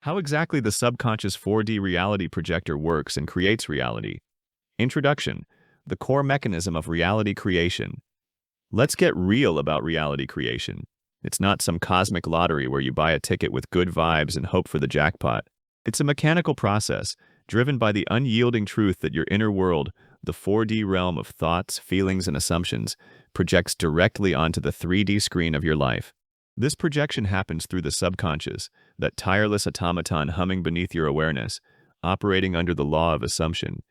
How exactly the subconscious 4D reality projector works and creates reality. Introduction: the core mechanism of reality creation. Let's get real about reality creation. It's not some cosmic lottery where you buy a ticket with good vibes and hope for the jackpot. It's a mechanical process, driven by the unyielding truth that your inner world, the 4D realm of thoughts, feelings, and assumptions, projects directly onto the 3D screen of your life. This projection happens through the subconscious, that tireless automaton humming beneath your awareness, operating under the law of assumption.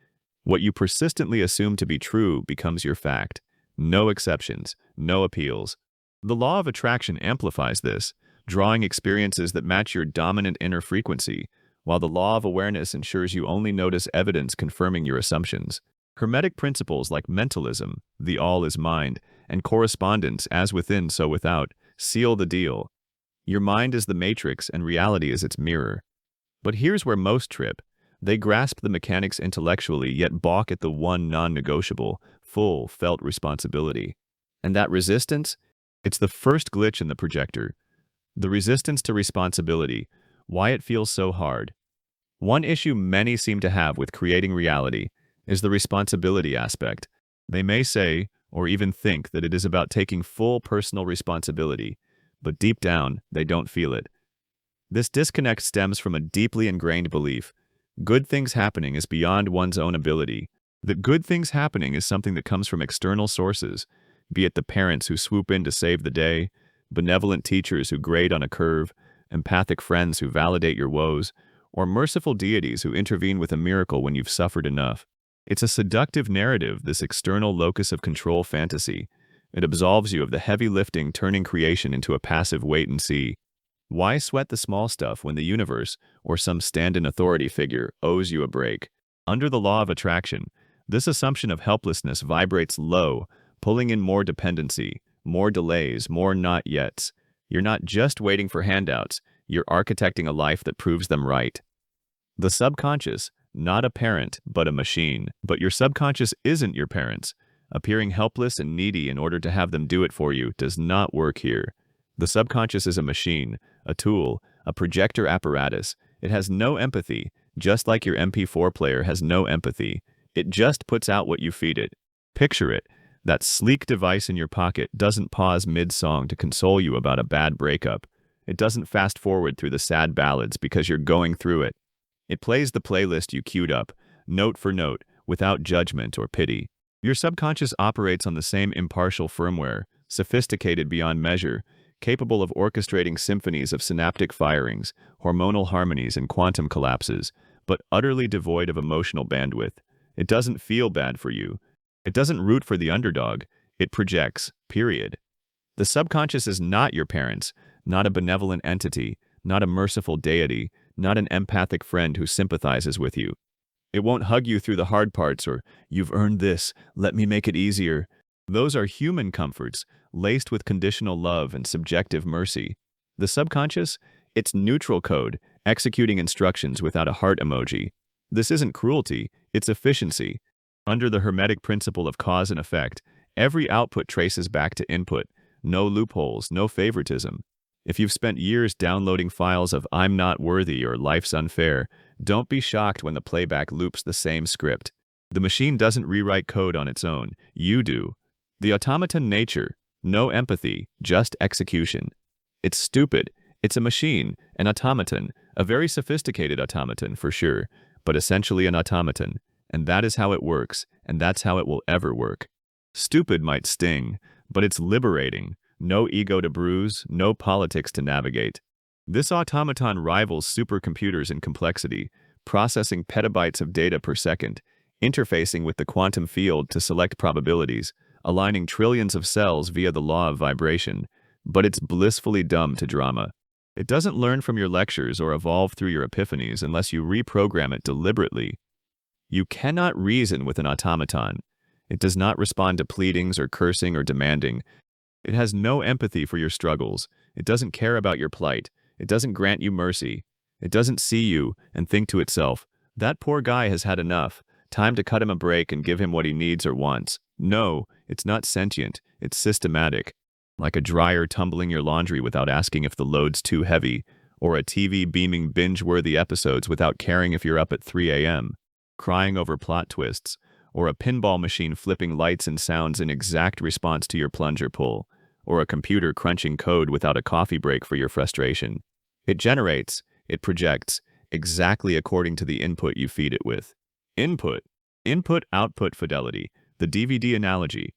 What you persistently assume to be true becomes your fact. No exceptions, no appeals. The law of attraction amplifies this, drawing experiences that match your dominant inner frequency, while the law of awareness ensures you only notice evidence confirming your assumptions. Hermetic principles like mentalism, the all is mind, and correspondence, as within so without, seal the deal. Your mind is the matrix and reality is its mirror. But here's where most trip. They grasp the mechanics intellectually, yet balk at the one non-negotiable, full, felt responsibility. And that resistance? It's the first glitch in the projector. The resistance to responsibility. Why it feels so hard. One issue many seem to have with creating reality is the responsibility aspect. They may say, or even think, that it is about taking full personal responsibility, but deep down, they don't feel it. This disconnect stems from a deeply ingrained belief: good things happening is beyond one's own ability. That good things happening is something that comes from external sources, be it the parents who swoop in to save the day, benevolent teachers who grade on a curve, empathic friends who validate your woes, or merciful deities who intervene with a miracle when you've suffered enough. It's a seductive narrative, this external locus of control fantasy. It absolves you of the heavy lifting, turning creation into a passive wait and see. Why sweat the small stuff when the universe, or some stand-in authority figure, owes you a break? Under the law of attraction, this assumption of helplessness vibrates low, pulling in more dependency, more delays, more not-yets. You're not just waiting for handouts, you're architecting a life that proves them right. The subconscious, not a parent, but a machine. But your subconscious isn't your parents. Appearing helpless and needy in order to have them do it for you does not work here. The subconscious is a machine, a tool, a projector apparatus. It has no empathy, just like your MP4 player has no empathy. It just puts out what you feed it. Picture it. That sleek device in your pocket doesn't pause mid-song to console you about a bad breakup. It doesn't fast forward through the sad ballads because you're going through it. It plays the playlist you queued up, note for note, without judgment or pity. Your subconscious operates on the same impartial firmware, sophisticated beyond measure, capable of orchestrating symphonies of synaptic firings, hormonal harmonies, and quantum collapses, but utterly devoid of emotional bandwidth. It doesn't feel bad for you. It doesn't root for the underdog. It projects, period. The subconscious is not your parents, not a benevolent entity, not a merciful deity, not an empathic friend who sympathizes with you. It won't hug you through the hard parts or, "You've earned this, let me make it easier." Those are human comforts, laced with conditional love and subjective mercy. The subconscious? It's neutral code, executing instructions without a heart emoji. This isn't cruelty, it's efficiency. Under the Hermetic principle of cause and effect, every output traces back to input. No loopholes, no favoritism. If you've spent years downloading files of "I'm not worthy" or "life's unfair," don't be shocked when the playback loops the same script. The machine doesn't rewrite code on its own. You do. The automaton nature, no empathy, just execution. It's stupid. It's a machine, an automaton, a very sophisticated automaton for sure, but essentially an automaton. And that is how it works, and that's how it will ever work. Stupid might sting, but it's liberating. No ego to bruise, no politics to navigate. This automaton rivals supercomputers in complexity, processing petabytes of data per second, interfacing with the quantum field to select probabilities, aligning trillions of cells via the law of vibration. But it's blissfully dumb to drama. It doesn't learn from your lectures or evolve through your epiphanies unless you reprogram it deliberately. You cannot reason with an automaton. It does not respond to pleadings or cursing or demanding. It has no empathy for your struggles. It doesn't care about your plight. It doesn't grant you mercy. It doesn't see you and think to itself, "That poor guy has had enough. Time to cut him a break and give him what he needs or wants." No, it's not sentient. It's systematic. Like a dryer tumbling your laundry without asking if the load's too heavy, or a TV beaming binge-worthy episodes without caring if you're up at 3 a.m., crying over plot twists, or a pinball machine flipping lights and sounds in exact response to your plunger pull, or a computer crunching code without a coffee break for your frustration. It generates, it projects, exactly according to the input you feed it with. Input. Input-output fidelity, the DVD analogy.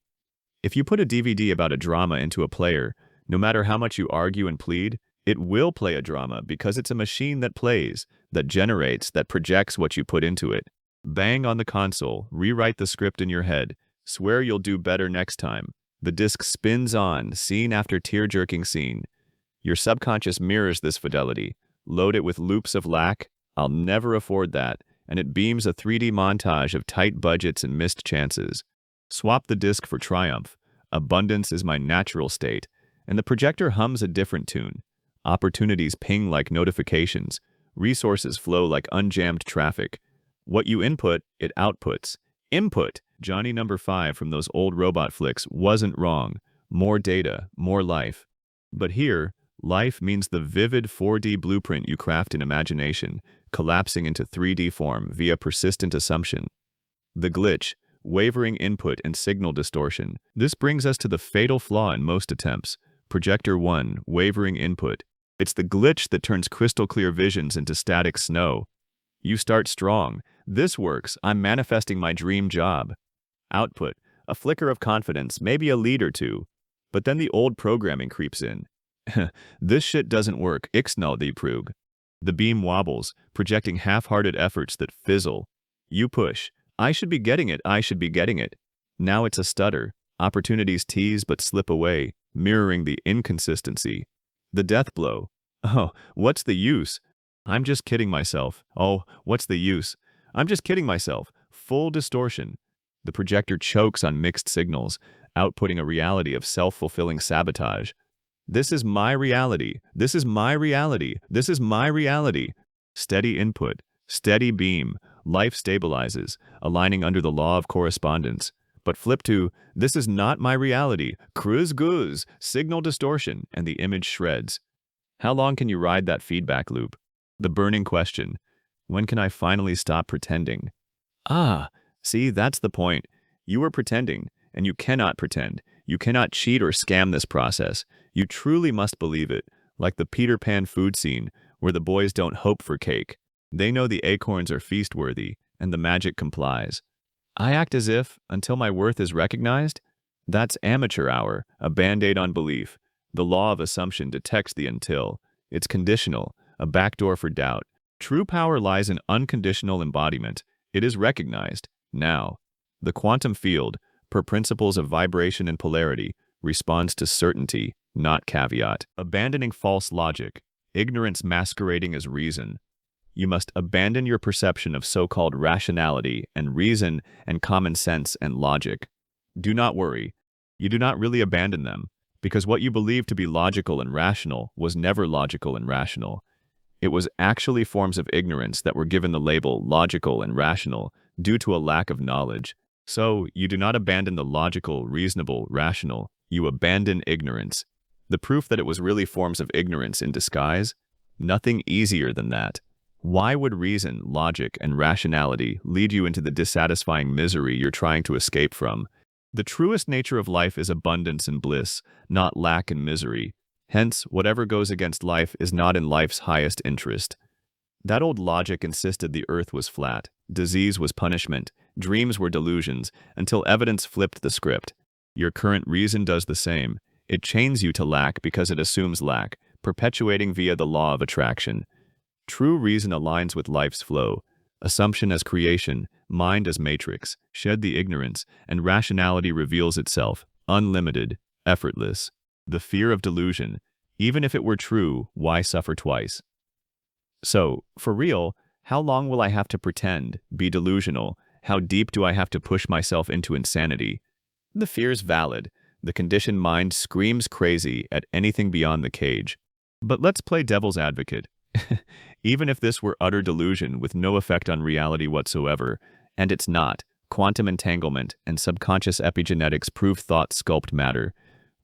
If you put a DVD about a drama into a player, no matter how much you argue and plead, it will play a drama because it's a machine that plays, that generates, that projects what you put into it. Bang on the console, rewrite the script in your head, swear you'll do better next time. The disc spins on, scene after tear-jerking scene. Your subconscious mirrors this fidelity. Load it with loops of lack, I'll never afford that, and it beams a 3D montage of tight budgets and missed chances. Swap the disc for triumph. Abundance is my natural state, and the projector hums a different tune. Opportunities ping like notifications. Resources flow like unjammed traffic. What you input, it outputs. Input, Johnny number 5 from those old robot flicks, wasn't wrong. More data, more life. But here, life means the vivid 4D blueprint you craft in imagination, collapsing into 3D form via persistent assumption. The glitch, wavering input and signal distortion. This brings us to the fatal flaw in most attempts. Projector 1, wavering input. It's the glitch that turns crystal clear visions into static snow. You start strong. This works. I'm manifesting my dream job. Output, a flicker of confidence, maybe a lead or two. But then the old programming creeps in. This shit doesn't work. Ixnall die Prug. The beam wobbles, projecting half-hearted efforts that fizzle. You push. I should be getting it. I should be getting it. Now it's a stutter. Opportunities tease but slip away, mirroring the inconsistency. The death blow. Oh, what's the use? I'm just kidding myself. Oh, what's the use? I'm just kidding myself. Full distortion. The projector chokes on mixed signals, outputting a reality of self-fulfilling sabotage. This is my reality. This is my reality. This is my reality. Steady input. Steady beam. Life stabilizes, aligning under the law of correspondence. But flip to, this is not my reality. Cruz goose. Signal distortion, and the image shreds. How long can you ride that feedback loop? The burning question. When can I finally stop pretending? See, that's the point. You are pretending, and you cannot pretend. You cannot cheat or scam this process. You truly must believe it, like the Peter Pan food scene, where the boys don't hope for cake. They know the acorns are feast-worthy, and the magic complies. I act as if, until my worth is recognized? That's amateur hour, a band-aid on belief. The law of assumption detects the until. It's conditional, a backdoor for doubt. True power lies in unconditional embodiment. It is recognized, now. The quantum field, per principles of vibration and polarity, responds to certainty, not caveat. Abandoning false logic, ignorance masquerading as reason. You must abandon your perception of so-called rationality and reason and common sense and logic. Do not worry. You do not really abandon them, because what you believe to be logical and rational was never logical and rational. It was actually forms of ignorance that were given the label logical and rational due to a lack of knowledge. So, you do not abandon the logical, reasonable, rational. You abandon ignorance. The proof that it was really forms of ignorance in disguise? Nothing easier than that. Why would reason, logic, and rationality lead you into the dissatisfying misery you're trying to escape from? The truest nature of life is abundance and bliss, not lack and misery. Hence, whatever goes against life is not in life's highest interest. That old logic insisted the earth was flat, disease was punishment, dreams were delusions, until evidence flipped the script. Your current reason does the same. It chains you to lack because it assumes lack, perpetuating via the law of attraction. True reason aligns with life's flow. Assumption as creation, mind as matrix, shed the ignorance, and rationality reveals itself, unlimited, effortless. The fear of delusion. Even if it were true, why suffer twice? So, for real, how long will I have to pretend, be delusional? How deep do I have to push myself into insanity? The fear's valid. The conditioned mind screams crazy at anything beyond the cage. But let's play devil's advocate. Even if this were utter delusion with no effect on reality whatsoever, and it's not, quantum entanglement and subconscious epigenetics prove thought sculpt matter.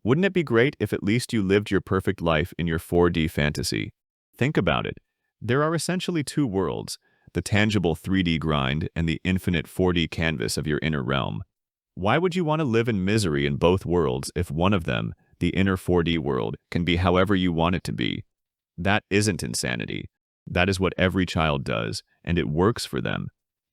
Wouldn't it be great if at least you lived your perfect life in your 4D fantasy? Think about it. There are essentially two worlds, the tangible 3D grind and the infinite 4D canvas of your inner realm. Why would you want to live in misery in both worlds if one of them, the inner 4D world, can be however you want it to be? That isn't insanity. That is what every child does, and it works for them.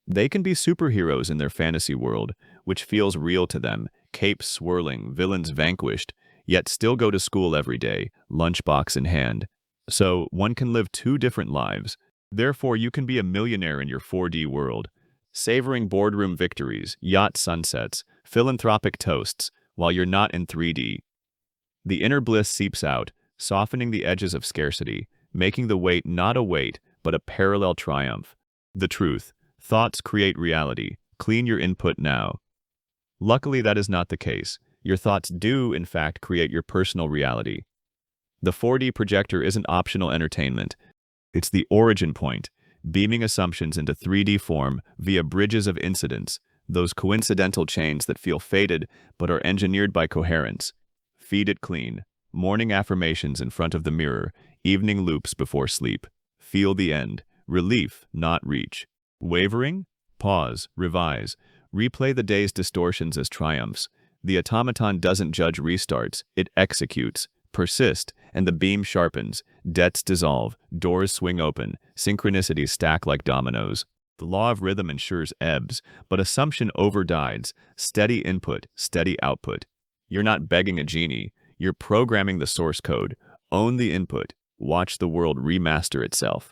They can be superheroes in their fantasy world, which feels real to them, capes swirling, villains vanquished, yet still go to school every day, lunchbox in hand. So, one can live two different lives. Therefore, you can be a millionaire in your 4D world, savoring boardroom victories, yacht sunsets, philanthropic toasts, while you're not in 3D. The inner bliss seeps out, softening the edges of scarcity, making the wait not a wait, but a parallel triumph. The truth: thoughts create reality. Clean your input now. Luckily, that is not the case. Your thoughts do, in fact, create your personal reality. The 4D projector isn't optional entertainment. It's the origin point, beaming assumptions into 3D form via bridges of incidents, those coincidental chains that feel fated but are engineered by coherence. Feed it clean. Morning affirmations in front of the mirror, evening loops before sleep. Feel the end. Relief, not reach. Wavering? Pause, revise. Replay the day's distortions as triumphs. The automaton doesn't judge restarts, it executes. Persist, and the beam sharpens. Debts dissolve, doors swing open, synchronicities stack like dominoes. The law of rhythm ensures ebbs, but assumption overrides. Steady input, steady output. You're not begging a genie, you're programming the source code. Own the input. Watch the world remaster itself.